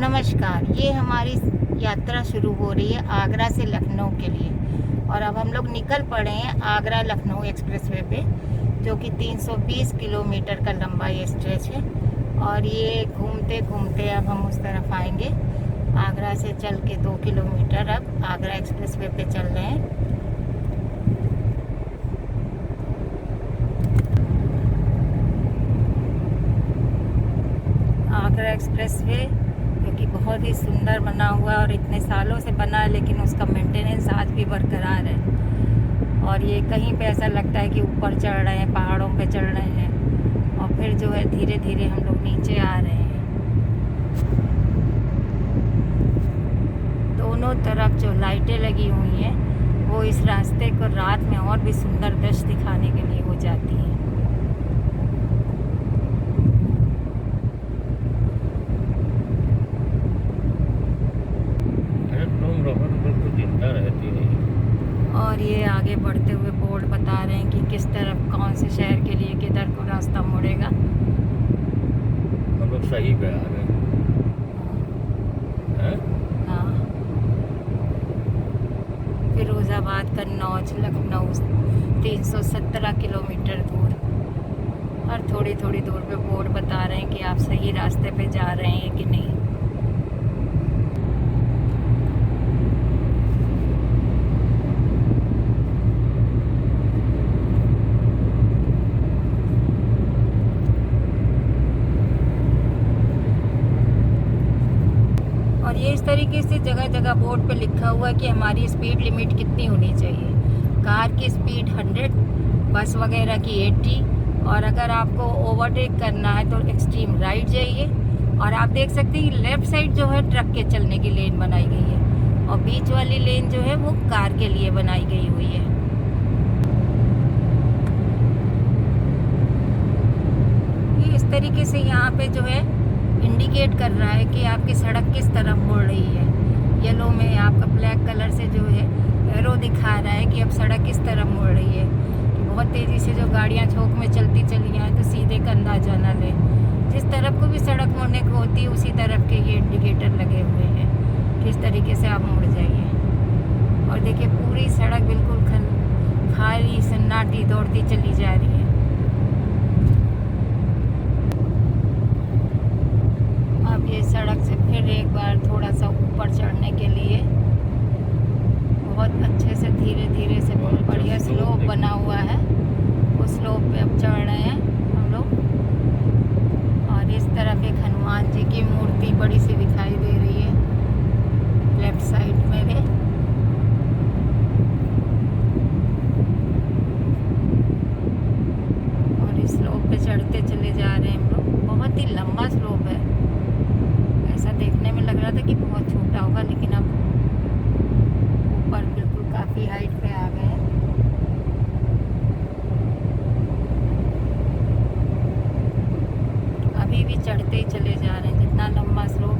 नमस्कार। ये हमारी यात्रा शुरू हो रही है आगरा से लखनऊ के लिए और अब हम लोग निकल पड़े हैं आगरा लखनऊ एक्सप्रेसवे पे, जो कि 320 किलोमीटर का लंबा ये स्ट्रेच है। और ये घूमते घूमते अब हम उस तरफ आएंगे। आगरा से चल के 2 किलोमीटर अब आगरा एक्सप्रेसवे पे चल रहे हैं। आगरा एक्सप्रेसवे जो कि बहुत ही सुंदर बना हुआ है और इतने सालों से बना है, लेकिन उसका मेंटेनेंस आज भी बरकरार है। और ये कहीं पे ऐसा लगता है कि ऊपर चढ़ रहे हैं, पहाड़ों पे चढ़ रहे हैं, और फिर जो है धीरे धीरे हम लोग नीचे आ रहे हैं। दोनों तरफ जो लाइटें लगी हुई हैं वो इस रास्ते को रात में और भी सुंदर दृश्य दिखाने के लिए हो जाती हैं। और ये आगे बढ़ते हुए बोर्ड बता रहे हैं कि किस तरफ कौन से शहर के लिए किधर को रास्ता मुड़ेगा। हम लोग सही पे आ गए हैं। हाँ, फिरोजाबाद, कन्नौज, लखनऊ 317 किलोमीटर दूर। और थोड़ी थोड़ी दूर पे बोर्ड बता रहे हैं कि आप सही रास्ते पे जा रहे हैं कि नहीं। और ये इस तरीके से जगह जगह बोर्ड पे लिखा हुआ है कि हमारी स्पीड लिमिट कितनी होनी चाहिए। कार की स्पीड 100, बस वगैरह की 80, और अगर आपको ओवरटेक करना है तो एक्सट्रीम राइट जाइए। और आप देख सकते हैं कि लेफ्ट साइड जो है ट्रक के चलने की लेन बनाई गई है, और बीच वाली लेन जो है वो कार के लिए बनाई गई हुई है। ये इस तरीके से यहाँ पे जो है इंडिकेट कर रहा है कि आपकी सड़क किस तरफ मुड़ रही है। येलो में आपका ब्लैक कलर से जो है एरो दिखा रहा है कि अब सड़क किस तरफ मुड़ रही है। कि बहुत तेज़ी से जो गाड़ियाँ चौक में चलती चली आए तो सीधे का अंदाजा न लें। जिस तरफ को भी सड़क मुड़ने को होती है उसी तरफ के ये इंडिकेटर लगे हुए हैं, किस तरीके से आप मुड़ जाइए। और देखिए पूरी सड़क बिल्कुल खाली सन्नाटी दौड़ती चली जा रही है। अब ये सड़क से फिर एक बार थोड़ा सा ऊपर चढ़ने के लिए बहुत अच्छे से धीरे धीरे से बहुत बढ़िया स्लोप बना हुआ है, उस स्लोप पे अब चढ़ रहे हैं हम लोग। और इस तरफ एक हनुमान जी की मूर्ति बड़ी सी दिखाई दे रही है लेफ्ट साइड मेरे। और इस स्लोप पे चढ़ते चले जा रहे हैं हम लोग। बहुत ही लंबा स्लोप है, ऐसा देखने में लग रहा था कि बहुत छोटा होगा, लेकिन अब ऊपर बिल्कुल काफ़ी हाइट पे आ गए हैं। अभी भी चढ़ते ही चले जा रहे हैं, जितना लंबा स्लोप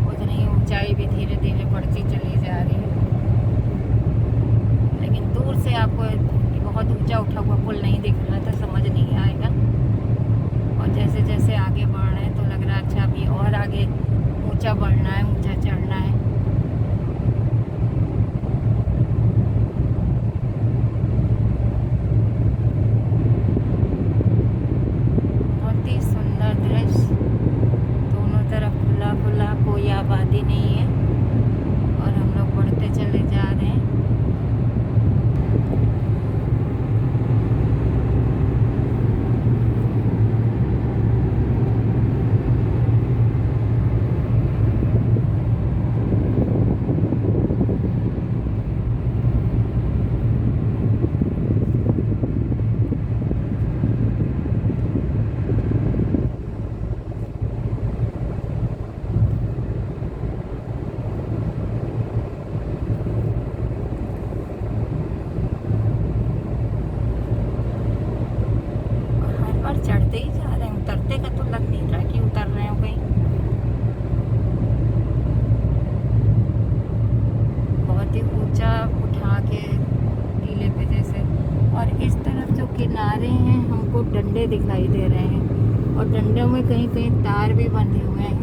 उतनी ही ऊंचाई भी धीरे धीरे बढ़ती चली जा रही है। लेकिन दूर से आपको बहुत ऊंचा उठा हुआ पुल नहीं दिख रहा था, समझ नहीं आएगा। और जैसे जैसे आगे बढ़ रहे हैं तो लग रहा है अच्छा अभी और आगे ऊंचा बढ़ना है, ऊंचा चढ़ना है। बहुत ही सुंदर दृश्य, दोनों तरफ खुला खुला, कोई आबादी नहीं है, और हम लोग बढ़ते चले जा रहे हैं। चढ़ते ही जा रहे हैं, उतरते का तो लग नहीं रहा कि उतर रहे हो कहीं। बहुत ही ऊंचा उठा के टीले पे जैसे। और इस तरफ जो किनारे हैं हमको डंडे दिखाई दे रहे हैं, और डंडों में कहीं कहीं तार भी बंधे हुए हैं।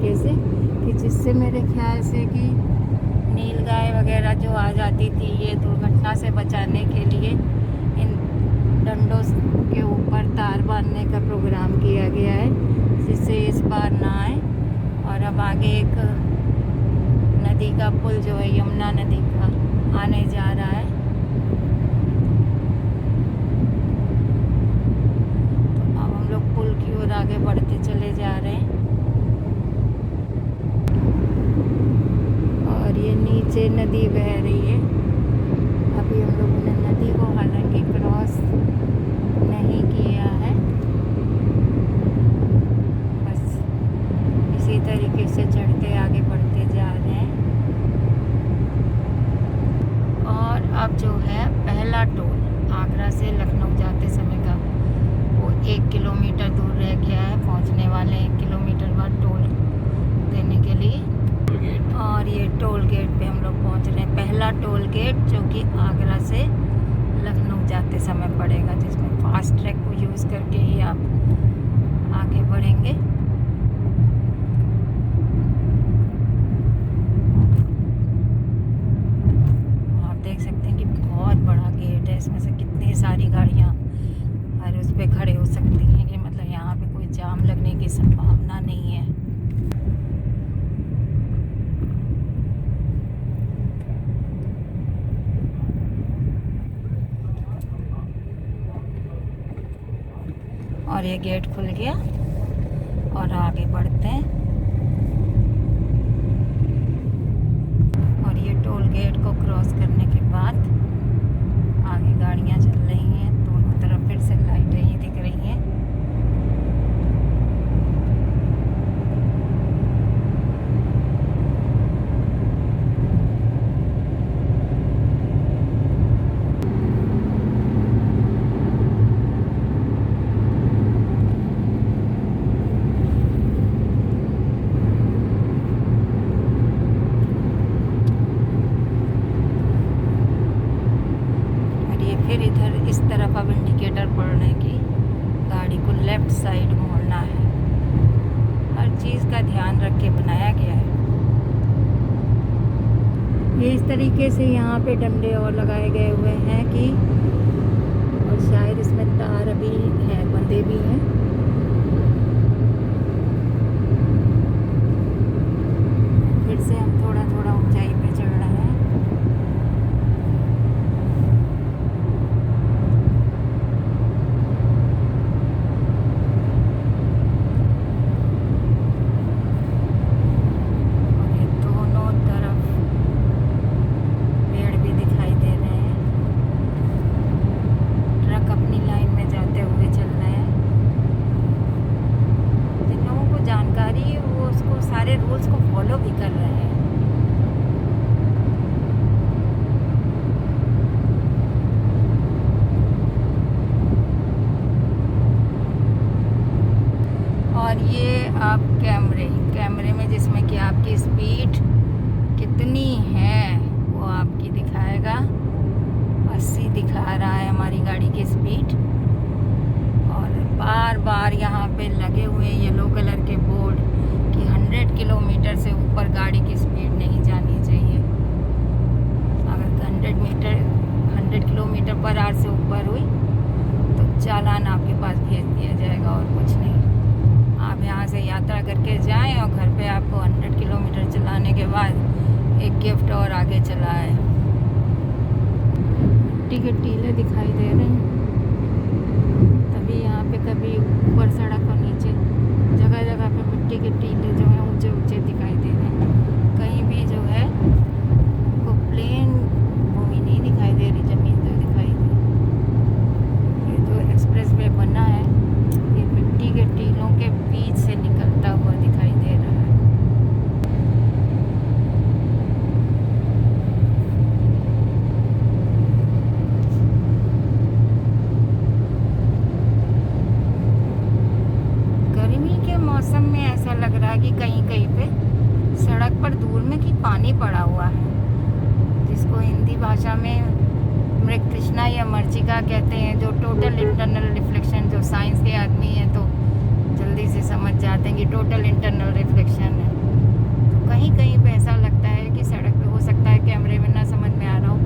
तरीके से कि जिससे मेरे ख्याल से कि नीलगाय वगैरह जो आ जाती थी, ये दुर्घटना से बचाने के लिए इन डंडों के ऊपर तार बांधने का प्रोग्राम किया गया है, जिससे इस पार ना आए। और अब आगे एक नदी का पुल जो है, यमुना नदी का, आने जा रहा है। तो अब हम लोग पुल की ओर आगे बढ़ते चले जा रहे हैं। और ये नीचे नदी बह रही है। अभी हम लोगों ने नदी को हालांकि क्रॉस नहीं किया है, बस इसी तरीके से चढ़ते आगे बढ़ते जा रहे हैं। और अब जो है पहला टोल आगरा से लखनऊ जाते समय का, वो 1 किलोमीटर दूर रह गया है। पहुंचने वाले 1 किलोमीटर बाद टोल देने के लिए। और ये टोल गेट पे हम लोग पहुंच रहे हैं, पहला टोल गेट जो कि आगरा से लखनऊ जाते समय पड़ेगा, जिसमें फास्ट ट्रैक को यूज़ करके ही आप आगे बढ़ेंगे। आप देख सकते हैं कि बहुत बड़ा गेट है, इसमें से कितनी सारी गाड़ियाँ हर उस पे खड़े हो सकती हैं, कि मतलब यहाँ पे कोई जाम लगने की संभावना नहीं है। और ये गेट खुल गया और आगे बढ़ते हैं। और ये टोल गेट को क्रॉस करने के बाद आगे गाड़ियां चल रही हैं, दोनों तरफ फिर से लाइटें ही दिख रही हैं। फिर इधर इस तरफ अब इंडिकेटर पड़ रहे हैं कि गाड़ी को लेफ़्ट साइड मोड़ना है। हर चीज़ का ध्यान रख के बनाया गया है। ये इस तरीके से यहाँ पे डंडे और लगाए गए हुए हैं कि, और शायद इसमें तार अभी है, बंधे भी हैं। फिर से हम थोड़ा थोड़ा ऊंचाई पे चढ़ रहे हैं। सारे रूल्स को फॉलो भी कर रहे हैं। और ये आप कैमरे में जिसमें कि आपकी स्पीड कितनी है वो आपकी दिखाएगा। 80 दिखा रहा है हमारी गाड़ी की स्पीड। और बार बार यहाँ पे लगे हुए येलो कलर के बोर्ड कि 100 किलोमीटर से ऊपर गाड़ी की स्पीड नहीं जानी चाहिए। अगर 100 किलोमीटर पर आवर से ऊपर हुई तो चालान आपके पास भेज दिया जाएगा, और कुछ नहीं। आप यहाँ से यात्रा करके जाएं और घर पे आपको 100 किलोमीटर चलाने के बाद एक गिफ्ट और आगे चला है। मिट्टी के टीले दिखाई दे रहे हैं, तभी यहाँ पे कभी ऊपर सड़क और नीचे जगह जगह पे मिट्टी के टीले जो हैं ऊंचे ऊंचे दिखाई दे रहे हैं। कहीं भी जो है उनको प्लेन भूमि नहीं दिखाई दे रही, ज़मीन तो दिखाई दे रही। ये जो एक्सप्रेस वे बना है ये मिट्टी के टीलों के बीच से निकलता हुआ दिखाई दे रहा है। मौसम में ऐसा लग रहा है कि कहीं कहीं पे सड़क पर दूर में कि पानी पड़ा हुआ है, जिसको हिंदी भाषा में मृगतृष्णा या मरीचिका कहते हैं। जो टोटल इंटरनल रिफ्लेक्शन, जो साइंस के आदमी हैं तो जल्दी से समझ जाते हैं कि टोटल इंटरनल रिफ्लेक्शन है। तो कहीं कहीं पे ऐसा लगता है कि सड़क पे हो सकता है कैमरे में ना समझ में आ रहा हो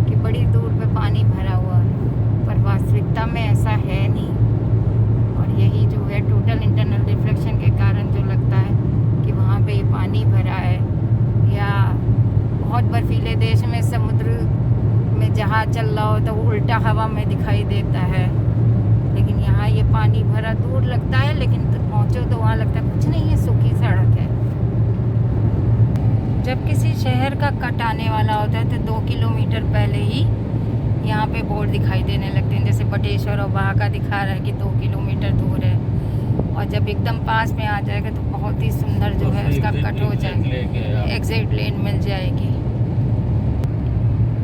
कि बड़ी दूर पे पानी भरा हुआ है, पर वास्तविकता में ऐसा है नहीं। और यही जो है टोटल इंटरनल रिफ्लेक्शन के कारण जो लगता है कि वहाँ पे ये पानी भरा है, या बहुत बर्फीले देश में समुद्र में जहाज चल रहा हो तो वो उल्टा हवा में दिखाई देता है, लेकिन यहाँ ये पानी भरा दूर लगता है, लेकिन पहुँचो तो वहाँ लगता है कुछ नहीं है, सूखी सड़क है। जब किसी शहर का कट आने वाला होता है तो 2 किलोमीटर पहले ही यहाँ पे बोर्ड दिखाई देने लगते हैं, जैसे बटेश्वर और वहाँ दिखा रहा है कि 2 किलोमीटर दूर है। और जब एकदम पास में आ जाएगा तो बहुत ही सुंदर जो है उसका कट हो जाएगा, एग्जिट लेन मिल जाएगी।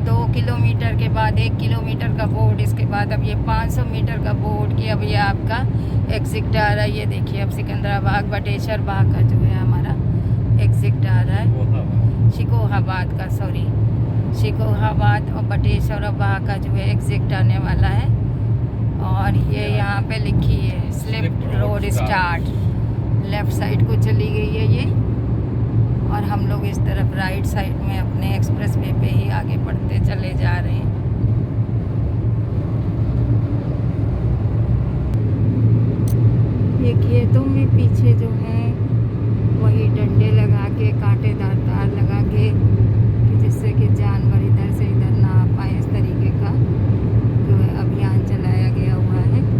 2 किलोमीटर के बाद 1 किलोमीटर का बोर्ड, इसके बाद अब ये 500 मीटर का बोर्ड कि अब ये आपका एग्जिट आ रहा है। ये देखिए अब सिकंदराबाद बटेश्वर बाग का जो है हमारा एग्जिट आ रहा है, शिकोहाबाद का, सॉरी शिकोहाबाद और बटेश्वर और बाग का जो है एग्जिट आने वाला है। और ये यहाँ पे लिखी है slip road start, left side को चली गई है ये, और हम लोग इस तरफ राइट साइड में अपने एक्सप्रेस वे पे ही आगे बढ़ते चले जा रहे हैं। ये खेतों में पीछे जो है वही डंडे लगा के, कांटेदार तार लगा के, कि जिससे कि जानवर इधर से इधर ना आ पाए, इस तरीके का जो है अभियान चलाया गया हुआ है।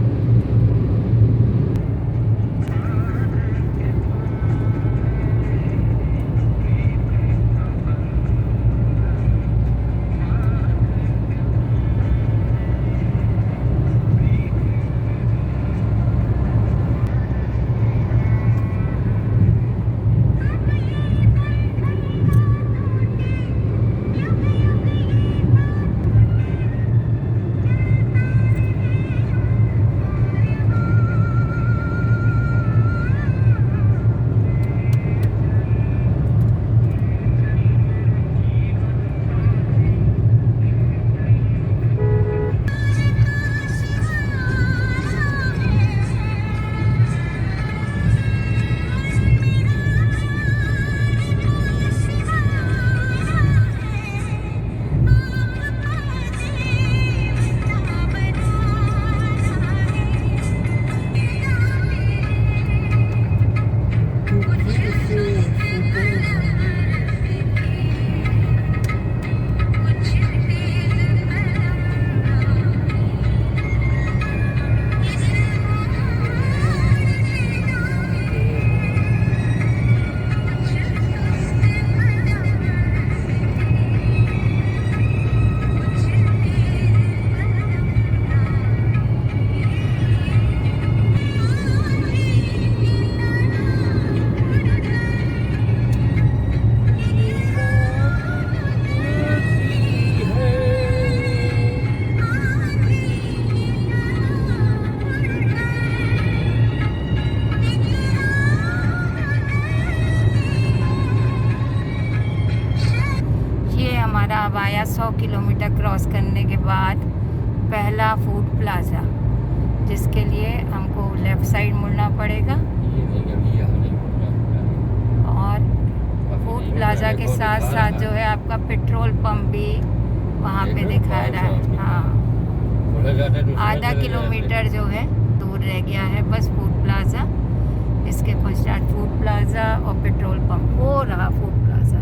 अब आया 100 किलोमीटर क्रॉस करने के बाद पहला फूड प्लाज़ा, जिसके लिए हमको लेफ़्ट साइड मुड़ना पड़ेगा। और फूड प्लाज़ा के साथ साथ जो है आपका पेट्रोल पंप भी वहाँ पे दिखा रहा है। हाँ, आधा किलोमीटर जो है दूर रह गया है बस फूड प्लाज़ा। इसके पश्चात फूड प्लाज़ा और पेट्रोल पंप, वो रहा फूड प्लाज़ा।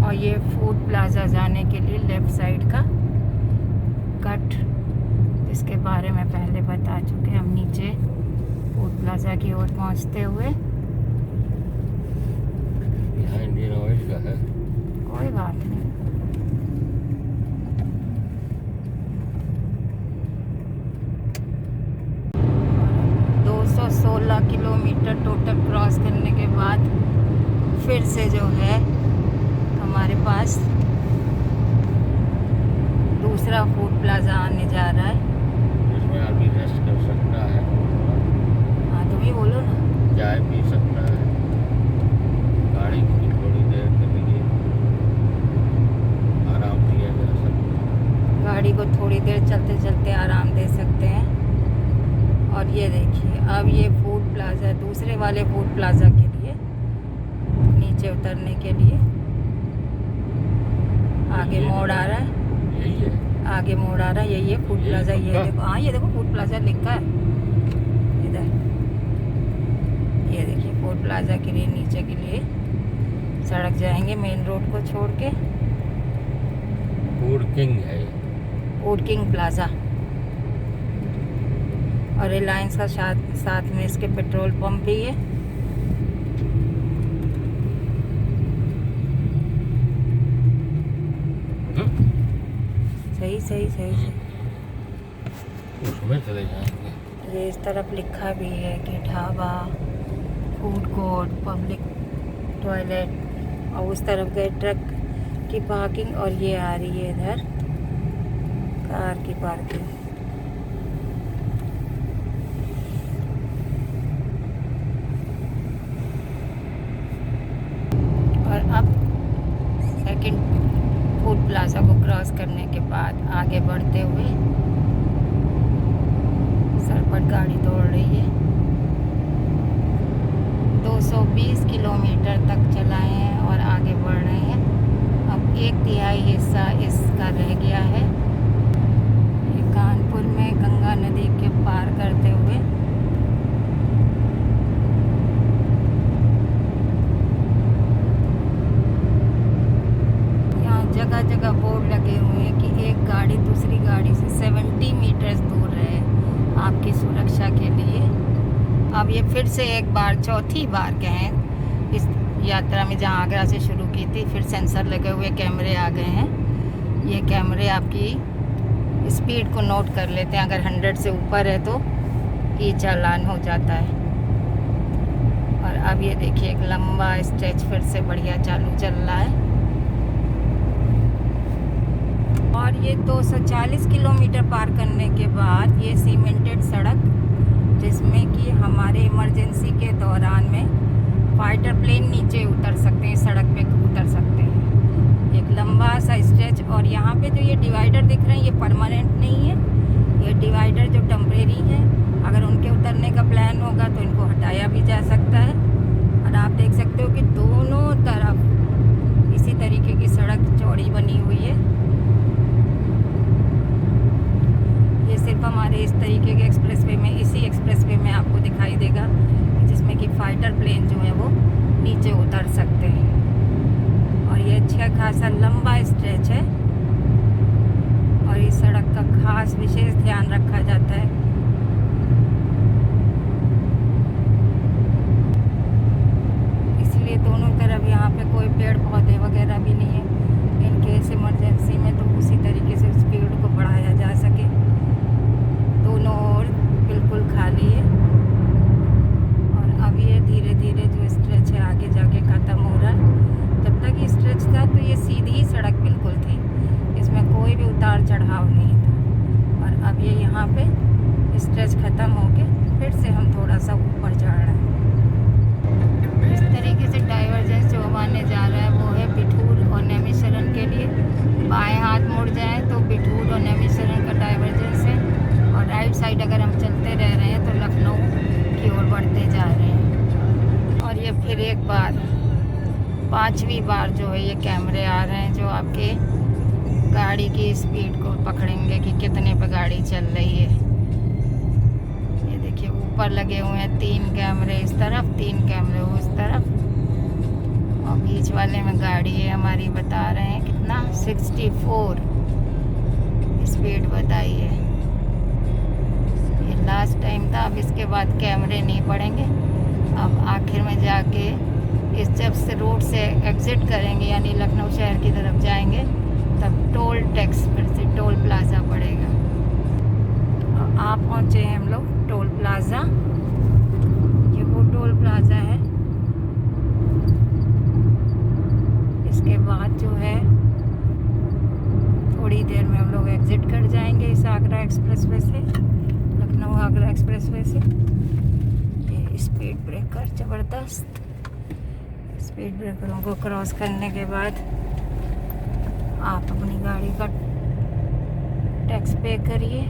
और ये फूड प्लाज़ा जाने के लिए लेफ़्ट साइड का कट, जिसके बारे में पहले बता चुके। हम नीचे फूड प्लाज़ा की ओर पहुंचते हुए, यहाँ इंडियन ऑयल का है, कोई बात नहीं। किलोमीटर टोटल क्रॉस करने के बाद फिर से जो है हमारे पास दूसरा फूड प्लाज़ा आने जा रहा है, जिसमें आदमी रेस्ट कर सकता है। हाँ, तुम ही बोलो ना। चाय पी सकता है, गाड़ी की थोड़ी देर के लिए आराम दिया जा सकता है। गाड़ी को थोड़ी देर चलते चलते आराम दे सकते हैं। और ये वाले फूड प्लाजा के लिए, नीचे उतरने के लिए। आगे मोड़ आ रहा है, यही है। आगे मोड़ आ रहा है, यही है फूड प्लाजा। ये देखो, हाँ ये देखो फूड प्लाजा लिखा है इधर, ये देखिए फूड प्लाजा के लिए नीचे के लिए सड़क जाएंगे मेन रोड को छोड़ के। फूड किंग है ये। फूड किंग प्लाजा, और रिलायंस का साथ में इसके पेट्रोल पंप भी है। सही सही सही सही। उसमें चले जाएंगे। ये इस तरफ लिखा भी है कि dhaba, food court, public toilet, और उस तरफ गए ट्रक की पार्किंग, और ये आ रही है इधर कार की पार्किंग। और अब सेकंड फूड प्लाजा को क्रॉस करने के बाद आगे बढ़ते हुए सरपट गाड़ी दौड़ रही है। 220 किलोमीटर तक चलाए हैं और आगे बढ़ रहे हैं। अब 1/3 हिस्सा इसका रह गया है। ये कानपुर में गंगा नदी के पार करते हुए जगह जगह बोर्ड लगे हुए हैं कि एक गाड़ी दूसरी गाड़ी से 70 मीटर्स दूर रहे आपकी सुरक्षा के लिए। अब ये फिर से एक बार, चौथी बार कहें इस यात्रा में, जहां आगरा से शुरू की थी, फिर सेंसर लगे हुए कैमरे आ गए हैं। ये कैमरे आपकी स्पीड को नोट कर लेते हैं, अगर 100 से ऊपर है तो ई चालान हो जाता है। और अब ये देखिए एक लंबा स्ट्रेच फिर से बढ़िया चालू चल रहा है। और ये 240 किलोमीटर पार करने के बाद ये सीमेंटेड सड़क, जिसमें कि हमारे इमरजेंसी के दौरान में फाइटर प्लेन नीचे उतर सकते हैं, सड़क पे उतर सकते हैं। एक लंबा सा स्ट्रेच। और यहाँ पे जो ये डिवाइडर दिख रहे हैं ये परमानेंट नहीं है, ये डिवाइडर जो टेम्परेरी है, अगर उनके उतरने का प्लान होगा तो इनको हटाया भी जा सकता है। और आप देख सकते हो कि दोनों तरफ इसी तरीके की सड़क चौड़ी बनी हुई है। ये सिर्फ हमारे इस तरीके के एक्सप्रेसवे में, इसी एक्सप्रेसवे में आपको दिखाई देगा, जिसमें कि फाइटर प्लेन जो है वो नीचे उतर सकते हैं। और ये अच्छा खासा लंबा स्ट्रेच है और इस सड़क का खास विशेष ध्यान रखा जाता है। इसलिए दोनों तरफ यहाँ पे कोई पेड़ पौधे वगैरह भी नहीं है। इन केस इमरजेंसी में तो उसी तरीके से स्पीड को बढ़ाया जा सके। दोनों ओर बिल्कुल खाली है। और अब ये धीरे धीरे जो स्ट्रेच है आगे जाके ख़त्म हो रहा है। जब तक ये स्ट्रेच था तो ये सीधी सड़क बिल्कुल थी, इसमें कोई भी उतार चढ़ाव नहीं था। और अब ये यहाँ पे स्ट्रेच ख़त्म होके फिर से हम थोड़ा सा ऊपर चढ़ रहे हैं। इस तरीके से डाइवर्जेंस जो हमारे जा रहा है वो है बिठूर और नैमिषारण्य के लिए। बाएं हाथ मुड़ जाए तो बिठूर और नैमिषारण्य का डाइवर्जेंस है, और राइट साइड अगर हम चलते रह रहे हैं तो लखनऊ की ओर बढ़ते जा रहे हैं। और ये फिर एक बार, 5वीं बार जो है ये कैमरे आ रहे हैं जो आपके गाड़ी की स्पीड को पकड़ेंगे कि कितने पे गाड़ी चल रही है। ये देखिए ऊपर लगे हुए हैं 3 कैमरे इस तरफ, 3 कैमरे उस तरफ, और बीच वाले में गाड़ी है हमारी, बता रहे हैं कितना, 64 स्पीड बताई है। ये लास्ट टाइम था, अब इसके बाद कैमरे नहीं पड़ेंगे। अब आखिर में जाके इस जब से रोड से एग्जिट करेंगे यानी लखनऊ शहर की तरफ जाएंगे तब टोल टैक्स, फिर से टोल प्लाजा पड़ेगा। और आप पहुँचे हैं हम लोग टोल प्लाजा। ये वो टोल प्लाजा है। इसके बाद जो है थोड़ी देर में हम लोग एग्जिट कर जाएंगे इस आगरा एक्सप्रेसवे से, लखनऊ आगरा एक्सप्रेसवे से। ये स्पीड ब्रेकर ज़बरदस्त, स्पीड ब्रेकरों को क्रॉस करने के बाद आप अपनी गाड़ी का टैक्स पे करिए। 2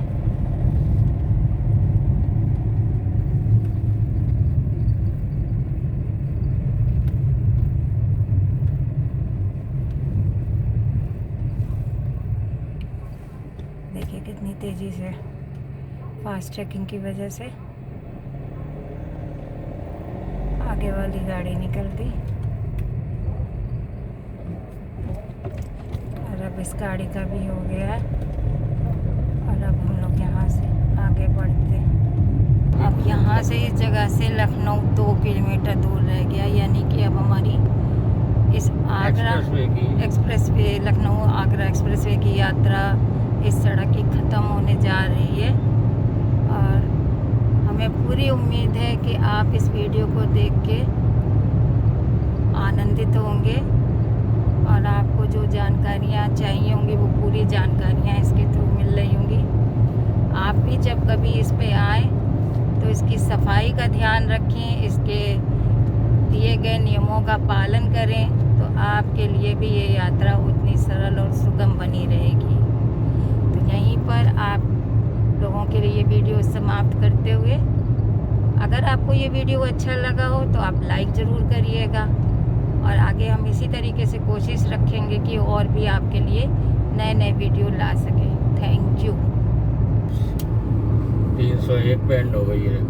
से, फास्ट ट्रैकिंग की वजह से आगे वाली गाड़ी निकल दी और अब इस गाड़ी का भी हो गया है और अब हम लोग यहाँ से आगे बढ़ते हैं। अब यहाँ से इस जगह से लखनऊ 2 किलोमीटर दूर रह गया, यानी कि अब हमारी इस आगरा एक्सप्रेसवे, लखनऊ आगरा एक्सप्रेसवे की यात्रा इस सड़क की ख़त्म होने जा रही है। और हमें पूरी उम्मीद है कि आप इस वीडियो को देख के आनंदित होंगे और आपको जो जानकारियाँ चाहिए होंगी वो पूरी जानकारियाँ इसके थ्रू मिल रही होंगी। आप भी जब कभी इस पे आए तो इसकी सफाई का ध्यान रखें, इसके दिए गए नियमों का पालन करें, तो आपके लिए भी ये यात्रा उतनी सरल और सुगम बनी रहेगी। तो यहीं पर आप लोगों के लिए वीडियो समाप्त करते हुए, अगर आपको ये वीडियो अच्छा लगा हो तो आप लाइक ज़रूर करिएगा और आगे हम इसी तरीके से कोशिश रखेंगे कि और भी आपके लिए नए नए वीडियो ला सकें। Thank you. 301 बैंड हो गई है।